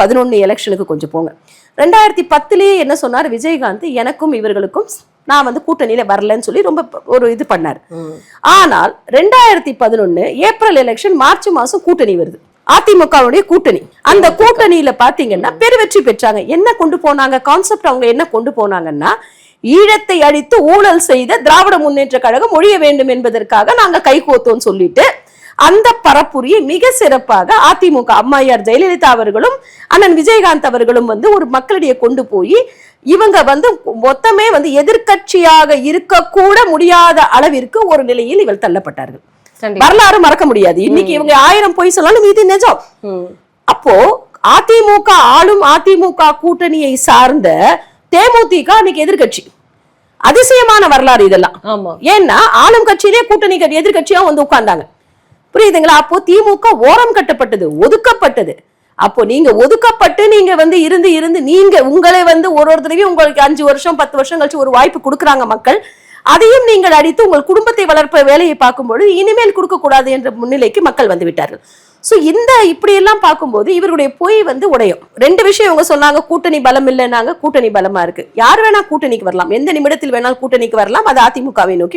11 எலெக்ஷனுக்கு கொஞ்சம் போங்க. 2010 என்ன சொன்னார் விஜயகாந்த், எனக்கும் இவர்களுக்கும் நான் வந்து கூட்டணியில வரலன்னு சொல்லி ரொம்ப ஒரு இது பண்ணாரு. ஆனால் 2011 ஏப்ரல் எலெக்ஷன், மார்ச் மாசம் கூட்டணி வருது, அதிமுகவுடைய கூட்டணி. அந்த கூட்டணியில பாத்தீங்கன்னா பெருவெற்றி பெற்றாங்க. என்ன கொண்டு போனாங்க கான்செப்ட், அவங்க என்ன கொண்டு போனாங்கன்னா, ஈழத்தை அழித்து ஊழல் செய்த திராவிட முன்னேற்ற கழகம் ஒழிய வேண்டும் என்பதற்காக நாங்க கைகோத்தோம் சொல்லிட்டு அந்த பரப்புரையை மிக சிறப்பாக அதிமுக அம்மையார் ஜெயலலிதா அவர்களும் அண்ணன் விஜயகாந்த் அவர்களும் வந்து ஒரு மக்களிடையே கொண்டு போய், இவங்க வந்து மொத்தமே வந்து எதிர்கட்சியாக இருக்கக்கூட முடியாத அளவிற்கு ஒரு நிலையில் இவள் தள்ளப்பட்டார்கள். வரலாறு மறக்க முடியாது. இன்னைக்கு இவங்க 1000 பொய் சொன்னாலும் இது நிஜம். அப்போ அதிமுக ஆளும் அதிமுக கூட்டணியை சார்ந்த தேமுதிக அன்னைக்கு எதிர்கட்சி. அதிசயமான வரலாறு இதெல்லாம். ஏன்னா ஆளும் கட்சியிலே கூட்டணி எதிர்கட்சியா வந்து உட்கார்ந்தாங்க. புரியுதுங்களா? அப்போ திமுக ஓரம் கட்டப்பட்டது, ஒதுக்கப்பட்டது. அப்போ நீங்க ஒதுக்கப்பட்டு நீங்க வந்து இருந்து இருந்து நீங்க உங்களை வந்து ஒரு தடவையும் உங்களுக்கு 5 வருஷம் 10 வருஷம் கழிச்சு ஒரு வாய்ப்பு கொடுக்குறாங்க மக்கள். அதையும் நீங்கள் அடித்து உங்கள் குடும்பத்தை வளர்ப்ப வேலையை பார்க்கும்பொழுது இனிமேல் கொடுக்க கூடாது என்ற முன்னிலைக்கு மக்கள் வந்து விட்டார்கள். சோ இந்த இப்படி எல்லாம் பார்க்கும்போது இவருடைய பொய் வந்து உடையும். 2 விஷயம் இவங்க சொன்னாங்க. கூட்டணி பலம் இல்லைன்னாங்க, கூட்டணி பலமா இருக்கு. யார் வேணா கூட்டணிக்கு வரலாம், எந்த நிமிடத்தில் வேணாலும் கூட்டணிக்கு வரலாம். அது அதிமுகவை நோக்கி